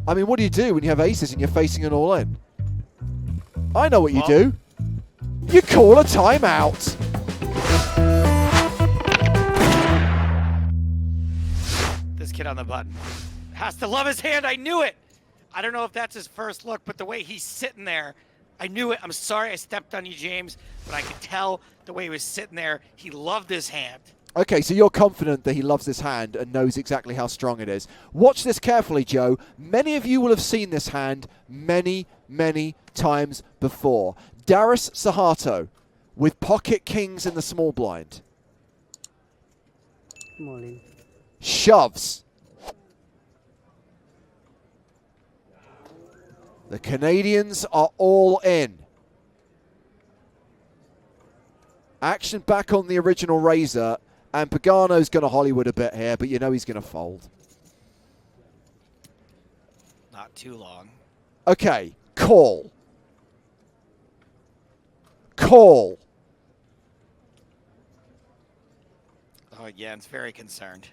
I mean, what do you do when you have aces and you're facing an all-in? I know what you do. You call a timeout. This kid on the button has to love his hand. I knew it. I don't know if that's his first look, but the way he's sitting there, I knew it. I'm sorry I stepped on you, James, but I could tell the way he was sitting there. He loved his hand. Okay, so you're confident that he loves this hand and knows exactly how strong it is. Watch this carefully, Joe. Many of you will have seen this hand many, many times before. Darius Sahato with pocket kings in the small blind. Morning. Shoves. The Canadians are all in. Action back on the original razor, and Pagano's going to Hollywood a bit here, but you know he's going to fold. Not too long. Okay, call. Call. Oh, yeah, it's very concerned.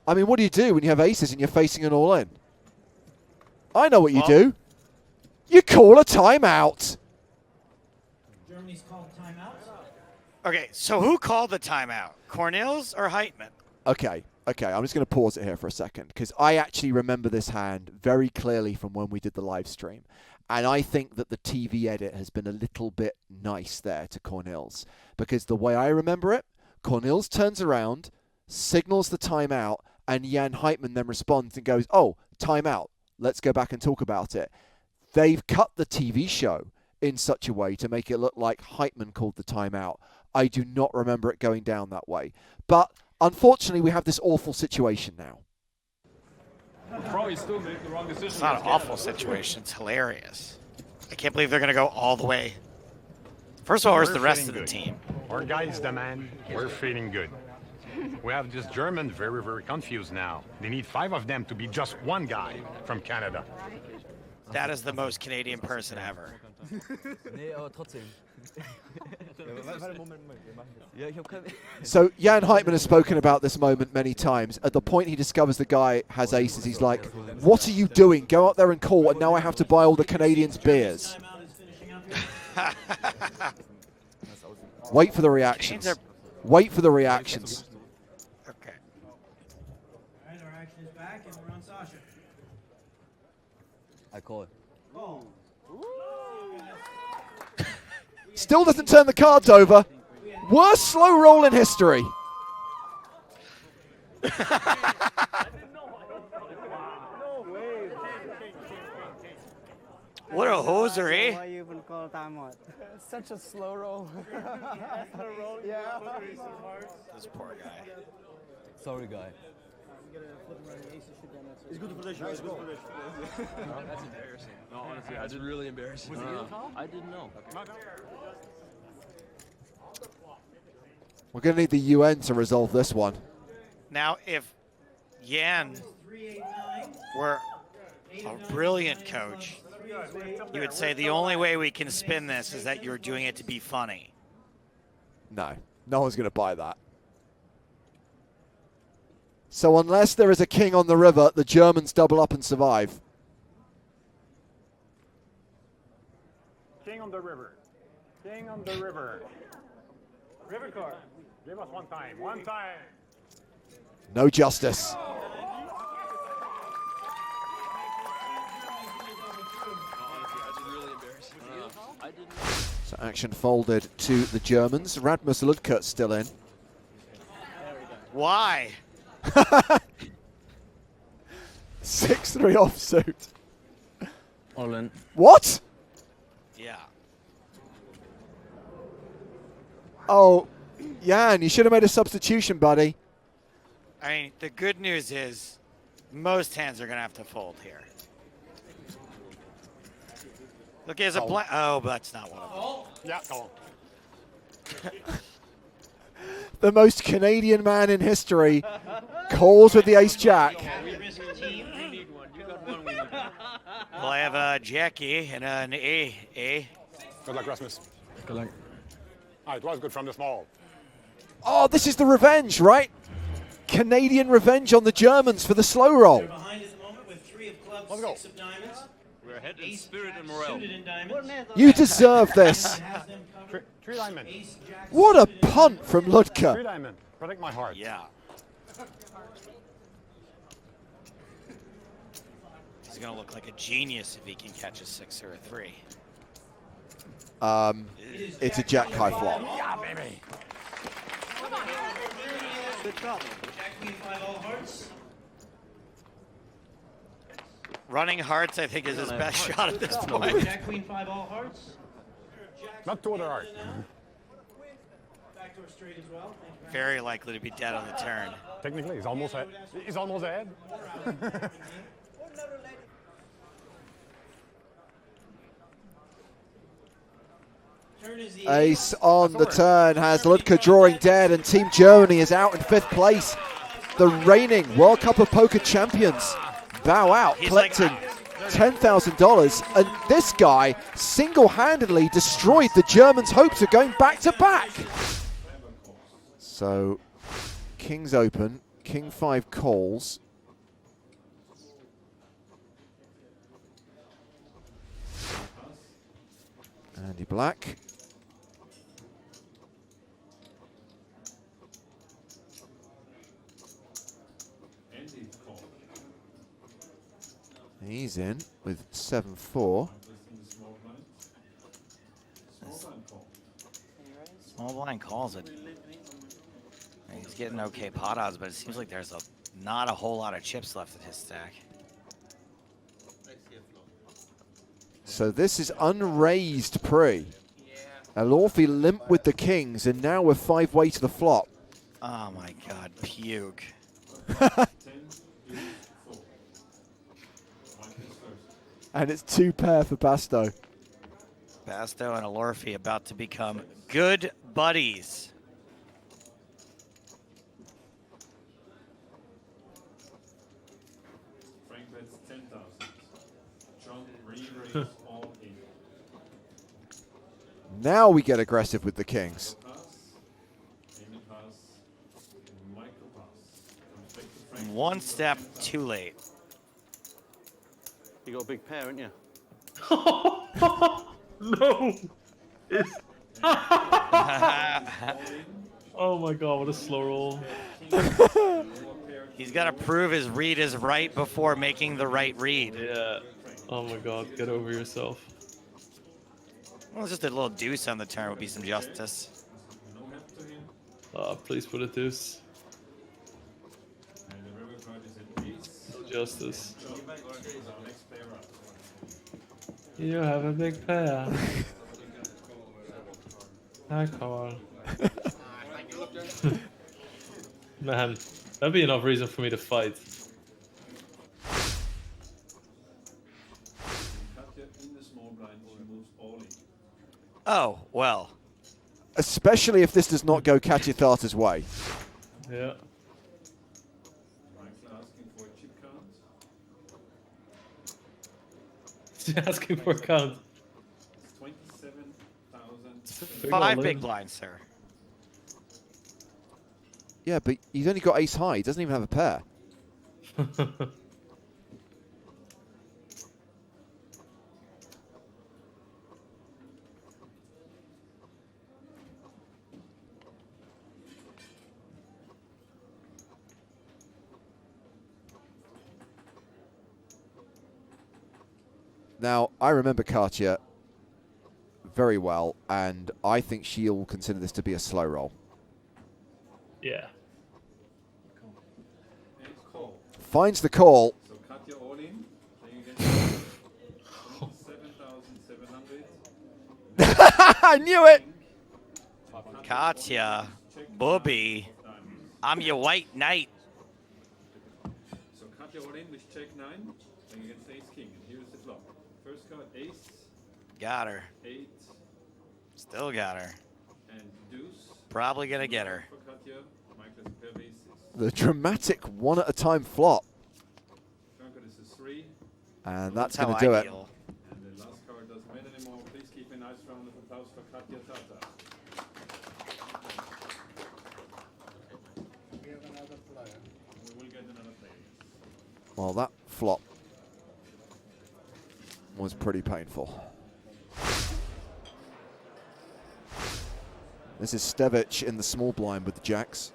I mean, what do you do when you have aces and you're facing an all-in? I know what you do. You call a timeout. Germany's called timeout. Okay, so who called the timeout? Cornels or Heitman? Okay, I'm just going to pause it here for a second because I actually remember this hand very clearly from when we did the live stream. And I think that the TV edit has been a little bit nice there to Cornels because the way I remember it, Cornels turns around, signals the timeout, and Jan Heitman then responds and goes, oh, timeout. Let's go back and talk about it. They've cut the TV show in such a way to make it look like Heitman called the timeout. I do not remember it going down that way. But unfortunately, we have this awful situation now. Probably still made the wrong decision. It's not an awful situation. It's hilarious. I can't believe they're going to go all the way. First of all, where's the rest of the team? Our guys demand, we're feeling good. We have this German very, very confused now. They need 5 of them to be just one guy from Canada. That is the most Canadian person ever. So Jan Heitman has spoken about this moment many times. At the point he discovers the guy has aces, he's like, what are you doing? Go out there and call, and now I have to buy all the Canadians beers. Wait for the reactions. Wait for the reactions. Okay. All right, our action is back, and we're on Sasha. I call it. Oh. Still doesn't turn the cards over. Worst slow roll in history. What a hoser, eh? Why you even call timeout? Such a slow roll. Yeah. This poor guy. Sorry, guy. It's good position. Nice goal. That's embarrassing. No, honestly, that's really embarrassing. Was it your call? I didn't know. Okay. We're going to need the UN to resolve this one. Now, if Jan were a brilliant coach, you would say the only way we can spin this is that you're doing it to be funny. No, no one's going to buy that. So unless there is a king on the river, the Germans double up and survive. King on the river. King on the river. River card. Give us one time. One time. No justice. So action folded to the Germans. Rasmus Ludkert still in. Why? 6-3 offsuit. All in. What? Yeah. Oh, Jan, you should have made a substitution, buddy. I mean, the good news is most hands are going to have to fold here. Look, he has a blank. Oh, but that's not one of them. Yeah, go on. The most Canadian man in history calls with the ace-jack. Well, I have a Jackie and an A. Good luck, Rasmus. Good luck. Ah, it was good from the small. Oh, this is the revenge, right? Canadian revenge on the Germans for the slow roll. Behind at the moment with 3 of clubs, Let's go. 6 of diamonds. We're ahead in Ace spirit jack and morale. suited in diamonds. You deserve this. Has them covered. Three diamond. Ace jack What a suited in punt diamonds. from Three Ludka. diamond. Protect my heart. Yeah. He's gonna look like a genius if he can catch a 6 or a 3. It's a jack high flop. Yeah, baby. Good job. Jack queen 5 all hearts. Running hearts, I think, is his best shot at this point. Jack queen 5 all hearts. Not two other heart. Backdoor straight as well. Thank you Very likely to be dead on the turn. Technically, he's almost ahead. He's almost ahead. Turn is the Ace on the turn has Ludka drawing dead, and Team Germany is out in 5th place. The reigning World Cup of Poker champions bow out, He's like, collecting $10,000. And this guy single-handedly destroyed the Germans' hopes of going back-to-back. So, King's open, King 5 calls. Andy Black. He's in with 7-4. Small blind calls it. He's getting okay pot odds, but it seems like there's not a whole lot of chips left in his stack. So this is unraised pre. Elorfi limp with the kings, and now we're 5-way to the flop. Oh my god, puke. And it's 2 pair for Basto. Basto and Elorfi about to become good buddies. Frank bets 10,000. John re-raise all in. Now we get aggressive with the kings. Pass. Amy pass. Michael pass. Comes back to Frank. One step too late. You got a big pair, haven't you? No! Oh my god, what a slow roll. He's got to prove his read is right before making the right read. Yeah. Oh my god, get over yourself. Well, just a little deuce on the turn would be some justice. No help to him. Please put a deuce. And the river card is an ace. No justice. John is our next player up. You have a big pair. I call. Man, that'd be enough reason for me to fight. Katja in the small blind, she moves all in. Oh, well. Especially if this does not go Katja Thater's way. Yeah. Michael asking for a chip count. She's asking for a count. It's 27,000. 5 all big in. blinds, sir. Yeah, but he's only got ace high. He doesn't even have a pair. Now, I remember Katja very well, and I think she'll consider this to be a slow roll. Yeah. And call. Finds the call. So Katja all in. Playing against 27,700. I knew it! Katja, Booby, I'm your white knight. So Katja all in with check 9. Playing against ace king. And here's the flop. First card ace, Got her. 8, Still got her. and deuce. Probably gonna get her. For Katja, Michael is a pair of aces. The dramatic one-at-a-time flop. Turn card is a 3. And that's how going I to do it. deal. And the last card doesn't matter anymore. Please keep a nice round of applause for Katja Thater. We will get another player. Well, that flop was pretty painful. This is Stevic in the small blind with the jacks.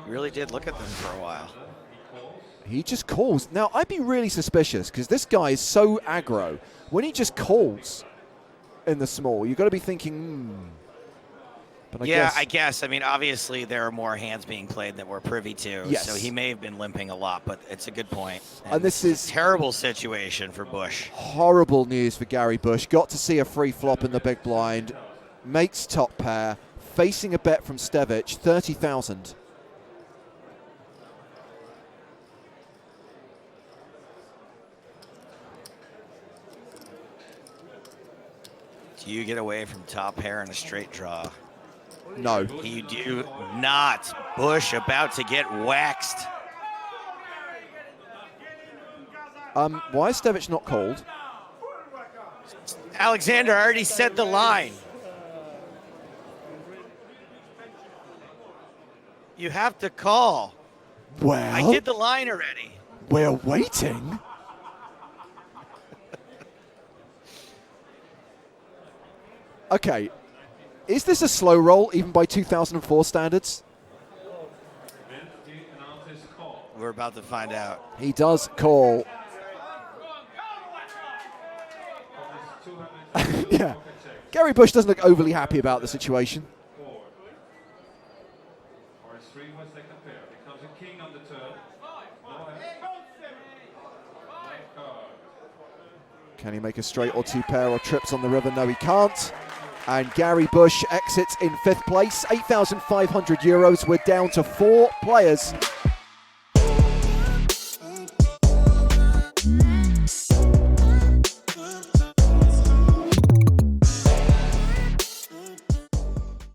Really did look at them for a while. He just calls. Now, I'd be really suspicious because this guy is so aggro. When he just calls in the small, you've got to be thinking, But I guess. I mean, obviously, there are more hands being played that we're privy to. Yes. So he may have been limping a lot, but it's a good point. And this is a terrible situation for Bush. Horrible news for Gary Bush. Got to see a free flop in the big blind. Makes top pair. Facing a bet from Stevic, 30,000. Do you get away from top pair in a straight draw? No. You do not. Bush about to get waxed. Why is Stevic not called? Alexander already said the line. You have to call. Well, I did the line already. We're waiting. Okay, is this a slow roll even by 2004 standards? We're about to find out. He does call. Yeah, Gary Bush doesn't look overly happy about the situation. Can he make a straight or two pair or trips on the river? No, he can't. And Gary Bush exits in 5th place, €8,500. We're down to 4 players.